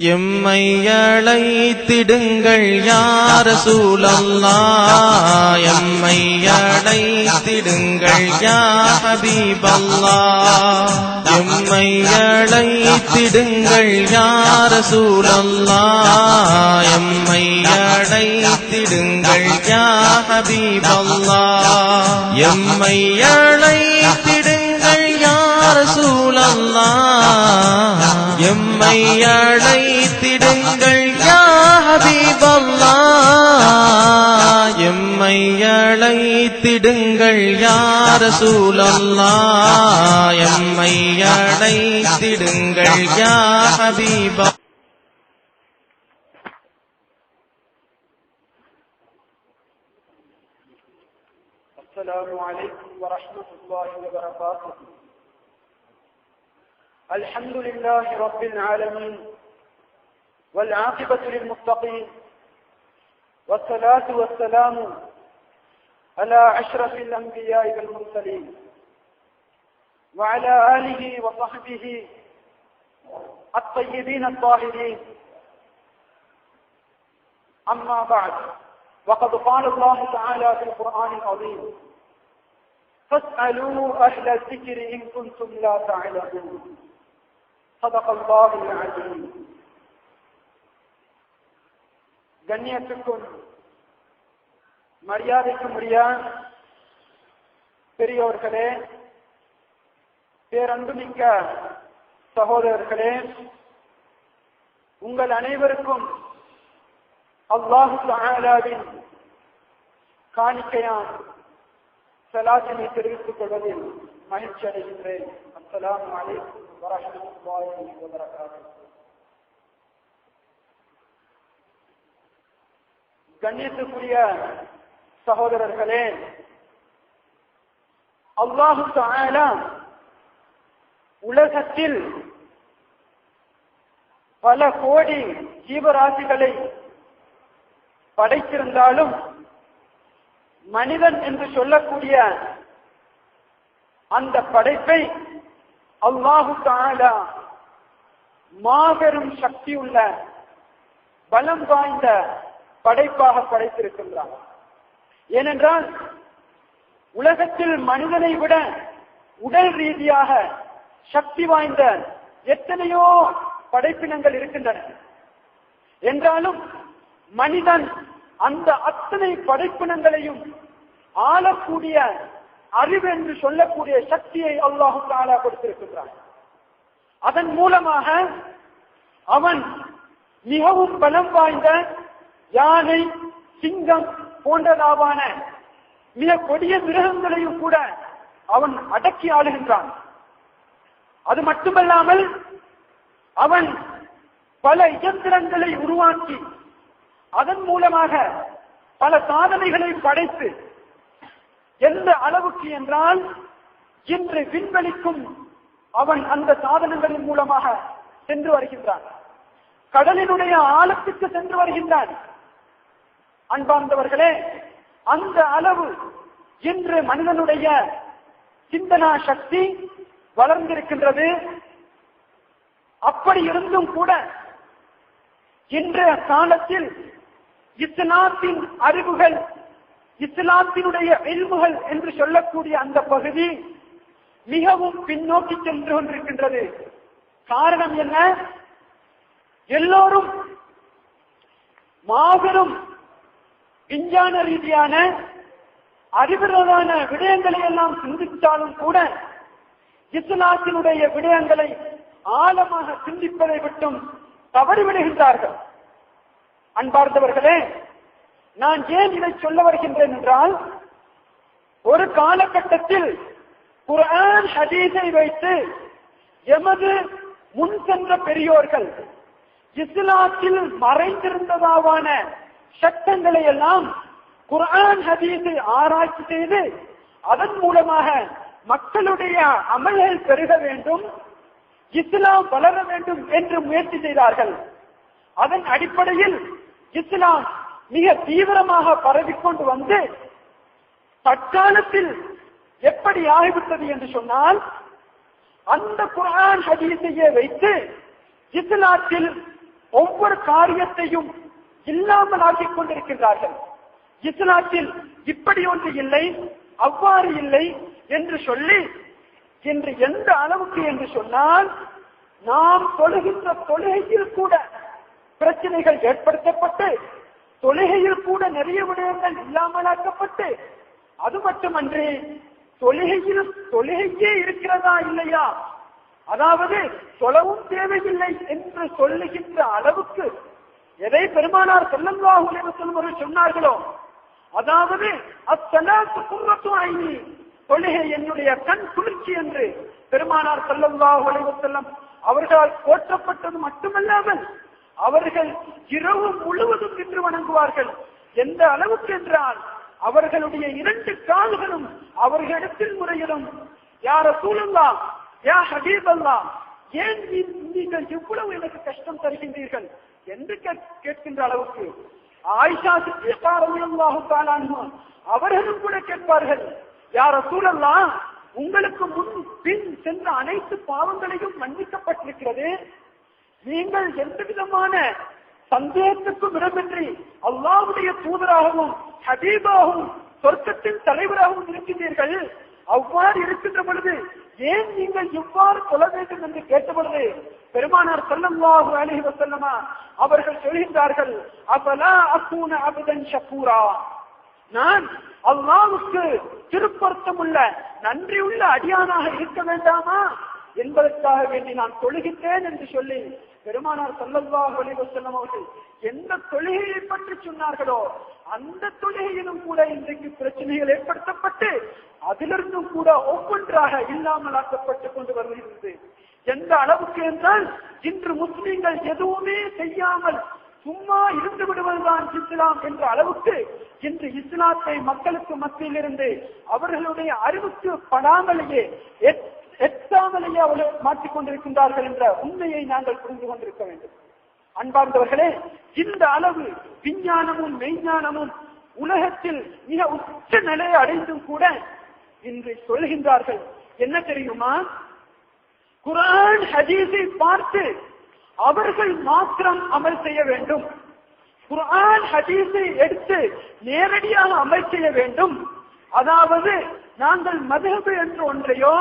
எம்மை அழைத்திடுங்கள் யா ரசூலல்லாஹ், எம்மை அழைத்திடுங்கள் யா ஹபீபல்லாஹ், எம்மை அழைத்திடுங்கள் யா ரசூலல்லாஹ், எம்மை அழைத்திடுங்கள் யா ஹபீபல்லாஹ், எம்மை அழைத்திடுங்கள் யா ரசூலல்லாஹ், எம்மை அழைத்திடுங்கள் யா ஹபீபல்லாஹ், எம்மை அழைத்திடுங்கள் யா ரசூலல்லாஹ், எம்மை அழைத்திடுங்கள் யா ஹபீபல்லாஹ். السلام عليكم ورحمة الله وبركاته. الحمد لله رب العالمين والعاقبة للمتقين، والصلاة والسلام على أشرف الأنبياء والمرسلين وعلى آله وصحبه الطيبين الطاهرين. أما بعد، وقد قال الله تعالى في القرآن العظيم: فاسألوا أهل الذكر إن كنتم لا تعلمون. صدق الله العظيم. கண்ணியத்துக்கும் மரியாதைக்கும் உரிய பெரியோர்களே, பேரன்புமிக்க சகோதரர்களே, உங்கள் அனைவருக்கும் அல்லாஹு தஆலாவின் காணிக்கையான் ஸலாத்தினை தெரிவித்துக் கொள்வதில் மகிழ்ச்சி அடைகின்றேன். அஸ்ஸலாமு அலைக்கும் வரஹ்மத்துல்லாஹி வபரகாத்துஹு. கண்ணியத்துக்குரிய சகோதரர்களே, அல்லாஹு தஆலா உலகத்தில் பல கோடி ஜீவராசிகளை படைத்திருந்தாலும் மனிதன் என்று சொல்லக்கூடிய அந்த படைப்பை அல்லாஹு தஆலா மாபெரும் சக்தியுள்ள பலம் வாய்ந்த படைப்பாக படைத்திருக்கின்றார். ஏனென்றால் உலகத்தில் மனிதனை விட உடல் ரீதியாக சக்தி வாய்ந்த எத்தனையோ படைப்பினங்கள் இருக்கின்றன. என்றாலும் மனிதன் அந்த அத்தனை படைப்பினங்களையும் ஆளக்கூடிய அறிவு என்று சொல்லக்கூடிய சக்தியை அல்லாஹு தஆலா கொடுத்திருக்கின்றான். அதன் மூலமாக அவன் மிகவும் பலம் வாய்ந்த யானை, சிங்கம் போன்றதாவான மிக கொடிய மிருகங்களையும் கூட அவன் அடக்கி ஆளுகின்றான். அது மட்டுமல்லாமல் அவன் பல இயந்திரங்களை உருவாக்கி அதன் மூலமாக பல சாதனைகளை படைத்து, எந்த அளவுக்கு என்றால் இன்று விண்வெளிக்கும் அவன் அந்த சாதனங்களின் மூலமாக சென்று வருகின்றான். கடலினுடைய ஆழத்துக்கு சென்று வருகின்றான். அன்பார்ந்தவர்களே, அந்த அளவு இன்று மனிதனுடைய சிந்தனா சக்தி வளர்ந்திருக்கின்றது. அப்படி இருந்தும் கூட இன்றைய காலத்தில் இஸ்லாத்தின் அறிவுகள், இஸ்லாத்தினுடைய இல்முகள் என்று சொல்லக்கூடிய அந்த பகுதி மிகவும் பின்னோக்கி சென்று கொண்டிருக்கின்றது. காரணம் என்ன? எல்லோரும் மாபெரும் விஞ்ஞான ரீதியான அறிவுறதான விடயங்களை எல்லாம் சிந்தித்தாலும் கூட இஸ்லாத்தினுடைய விடயங்களை ஆழமாக சிந்திப்பதை விட்டும் தவறிவிடுகின்றார்கள். அன்பார்ந்தவர்களே, நான் ஏன் இதை சொல்ல வருகின்றேன் என்றால், ஒரு காலகட்டத்தில் குர்ஆன் ஹதீஸை வைத்து எமது முன் சென்ற பெரியோர்கள் இஸ்லாத்தில் மறைந்திருந்ததாவான சட்டங்களை எல்லாம் குர்ஆன் ஹதீஸை ஆராய்ச்சி செய்து அதன் மூலமாக மக்களுடைய அமல்கள் பெருக வேண்டும், இஸ்லாம் வளர வேண்டும் என்று முயற்சி செய்தார்கள். அதன் அடிப்படையில் இஸ்லாம் மிக தீவிரமாக பரவிக்கொண்டு வந்து தற்காலத்தில் எப்படி ஆகிவிட்டது என்று சொன்னால், அந்த குர்ஆன் ஹதீஸையே வைத்து இஸ்லாத்தில் ஒவ்வொரு காரியத்தையும் இல்லாமல் ஆக்கிக் கொண்டிருக்கின்றார்கள். இஸ்லாத்தில் இப்படி ஒன்று இல்லை, அவ்வாறு இல்லை என்று சொல்லி இன்று எந்த அளவுக்கு என்று சொன்னால், நாம் தொழுகின்ற தொழுகையில் கூட பிரச்சனைகள் ஏற்படுத்தப்பட்டு, தொழுகையில் கூட நிறைய விடயங்கள் இல்லாமலாக்கப்பட்டு, அது மட்டுமன்றி தொழுகையே இருக்கிறதா இல்லையா, அதாவது தொழவும் தேவையில்லை என்று சொல்லுகின்ற அளவுக்கு எதை பெருமானார் ஸல்லல்லாஹு அலைஹி வஸல்லம் அவர்கள் சொன்னார்களோ, அதாவது அஸ்ஸலாத்து குர்ரத்து ஐனி, தொழுகை என்னுடைய கண் குளிர்ச்சி என்று பெருமானார் ஸல்லல்லாஹு அலைஹி வஸல்லம் அவர்களால் போற்றப்பட்டது மட்டுமல்லாமல் அவர்கள் இரவு முழுவதும் நின்று வணங்குவார்கள். எந்த அளவுக்கு என்றால் அவர்களுடைய 2 கால்களும் அவர்களிடத்தில் முறையிடும், யா ரசூலல்லாஹ், யா ஹபீபல்லாஹ், ஏன் நீங்கள் இவ்வளவு எனக்கு கஷ்டம் தருகின்றீர்கள் என்று கேட்கின்ற அளவுக்கு ஆயிஷா சித்திகா ரலியல்லாஹு தஆலா அன்ஹா அவர்களும் கூட கேட்பார்கள், யா ரசூலல்லாஹ், உங்களுக்கு முன் பின் சென்ற அனைத்து பாவங்களையும் மன்னிக்கப்பட்டிருக்கிறது, நீங்கள் எந்த விதமான சந்தேகத்துக்கும் இடமின்றி அல்லாஹ்வுடைய தூதராகவும் ஹபீபாகவும் சொர்க்கத்தின் தலைவராகவும் இருக்கின்றீர்கள், அவ்வாறு இருக்கின்ற பொழுது ஏன் நீங்கள் இவ்வாறு சொல்ல வேண்டும் என்று கேட்ட பொழுது பெருமானார் ஸல்லல்லாஹு அலைஹி வஸல்லம் அவர்கள் சொல்கின்றார்கள், அஃபலா அகூன அப்தன் ஷக்கூரா, நான் அல்லாஹ்வுக்கு திருப்பொருத்தமுள்ள நன்றியுள்ள அடியானாக இருக்க வேண்டாமா என்பதற்காக வேண்டி நான் தொழுகின்றேன் என்று சொல்லி பெருமானார் ஸல்லல்லாஹு அலைஹி வஸல்லம் அவர்கள் எந்த தொழுகையை பற்றி சொன்னார்களோ அந்த தொழுகையிலும் கூட இன்றைக்கு பிரச்சனைகள் ஏற்படுத்தப்பட்டு அதிலிருந்தும் கூட ஒவ்வொன்றாக இல்லாமல் ஆக்கப்பட்டுக் கொண்டு வருகிறது. எந்த அளவுக்கு என்றால் இன்று முஸ்லிம்கள் எதுவுமே செய்யாமல் சும்மா இருந்து விடுவதுதான் இஸ்லாம் என்ற அளவுக்கு இன்று இஸ்லாத்தை மக்களுக்கு மத்தியில் இருந்து அவர்களுடைய அறிவுக்கு படாமலேயே எட்டாமலேயே அவர்கள் மாற்றிக் கொண்டிருக்கின்றார்கள் என்ற உண்மையை நாங்கள் புரிந்து கொண்டிருக்க வேண்டும். அன்பார்ந்தவர்களே, இந்த அளவு விஞ்ஞானமும் மெய்ஞானமும் உலகத்தில் மிக உச்ச நிலையை அடைந்தும் கூட இன்று சொல்கின்றார்கள், என்ன தெரியுமா, குர்ஆன் ஹதீஸை பார்த்து அவர்கள் மாத்திரம் அமல் செய்ய வேண்டும், குர்ஆன் ஹதீஸை எடுத்து நேரடியாக அமல் செய்ய வேண்டும், அதாவது நாங்கள் மதுஹப் என்று ஒன்றையோ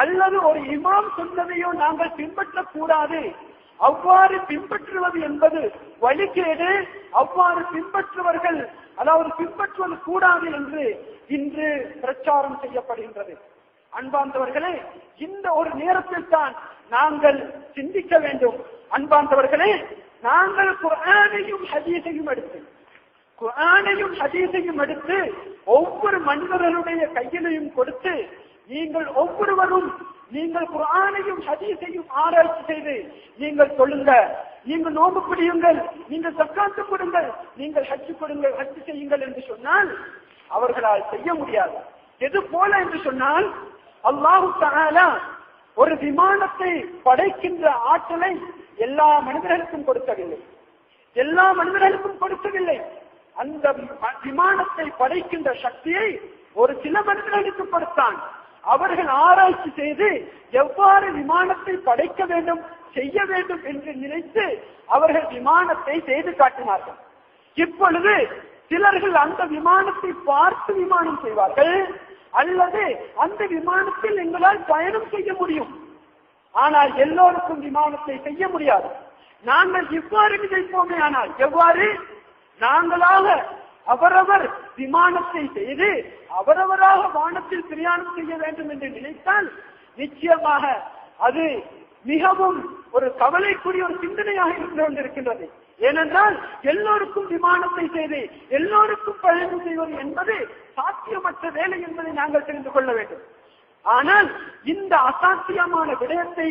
அல்லது ஒரு இமாம் சொன்னதையோ நாங்கள் பின்பற்றக்கூடாது, அவ்வாறு பின்பற்றுவது என்பது வழிகேடு, அவ்வாறு பின்பற்றுவர்கள் அதாவது பின்பற்றுவது கூடாது என்று இன்று பிரச்சாரம் செய்யப்படுகின்றது. அன்பார்ந்தவர்களே, இந்த ஒரு நேரத்தில் தான் நாங்கள் சிந்திக்க வேண்டும். அன்பார்ந்தவர்களே, நாங்கள் குர்ஆனையும் ஹதீஸையும் எடுத்து ஒவ்வொரு மனிதர்களுடைய கையிலையும் கொடுத்து நீங்கள் ஒவ்வொருவரும் நீங்கள் குர்ஆனையும் ஹதீஸையும் ஆராய்ச்சி செய்து நீங்கள் சொல்லுங்க, நீங்கள் நோன்பு பிடியுங்கள், நீங்கள் ஜக்காத்து கொடுங்கள், நீங்கள் ஹஜ் கொடுங்கள், ஹஜ் செய்யுங்கள் என்று சொன்னால் அவர்களால் செய்ய முடியாது. எது போல என்று சொன்னால், அல்லாஹ் தஆலா ஒரு விமானத்தை படைக்கின்ற ஆற்றலை எல்லா மனிதர்களுக்கும் கொடுக்கவில்லை. அந்த விமானத்தை படைக்கின்ற சக்தியை ஒரு சில மனிதர்களுக்கு கொடுத்தான். அவர்கள் ஆராய்ச்சி செய்து எவ்வாறு விமானத்தை படைக்க வேண்டும், செய்ய வேண்டும் என்று நினைத்து அவர்கள் விமானத்தை செய்து காட்டினார்கள். இப்பொழுது சிலர்கள் அந்த விமானத்தை பார்த்து விமானம் செய்வார்கள், அல்லது அந்த விமானத்தில் எங்களால் பயணம் செய்ய முடியும், ஆனால் எல்லோருக்கும் விமானத்தை செய்ய முடியாது. நாங்கள் இவ்வாறு நினைப்போமே, ஆனால் எவ்வாறு நாங்களாக அவரவர் விமானத்தை செய்து அவரவராக வானத்தில் பிரயாணம் செய்ய வேண்டும் என்று நினைத்தால் நிச்சயமாக அது மிகவும் ஒரு கவலைக்குரிய ஒரு சிந்தனையாக இருந்து கொண்டிருக்கின்றது. ஏனென்றால் எல்லோருக்கும் விமானத்தை செய்து எல்லோருக்கும் பயணம் செய்வது என்பது சாத்தியமற்ற வேலை என்பதை நாங்கள் தெரிந்து கொள்ள வேண்டும். ஆனால் இந்த அசாத்தியமான விடயத்தை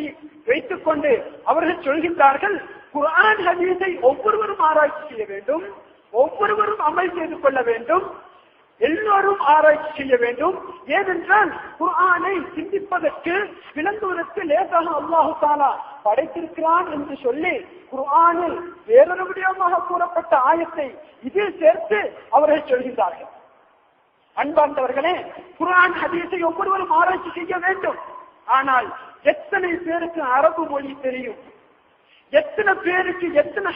வைத்துக் கொண்டு அவர்கள் சொல்கின்றார்கள், குர்ஆன் ஹதீஸை ஒவ்வொருவரும் ஆராய்ச்சி செய்ய வேண்டும், ஒவ்வொருவரும் அமல் செய்து கொள்ள வேண்டும், எல்லோரும் ஆராய்ச்சி செய்ய வேண்டும். ஏனென்றால் குர்ஆனை சிந்திப்பதற்கு விளங்குவதற்கு லேசாக அல்லாஹ் தஆலா படைத்திருக்கிறான் என்று சொல்லி குர்ஆனில் வேறொரு விடயமாக கூறப்பட்ட ஆயத்தை இதில் சேர்த்து அவர்கள் சொல்கின்றார்கள். அன்பார்ந்தவர்களே, குர்ஆன் ஹதீஸை ஒவ்வொருவரும் ஆராய்ச்சி செய்ய வேண்டும். ஆனால் எத்தனை பேருக்கு அரபு மொழி தெரியும், எத்தனை பேருக்கு எத்தனை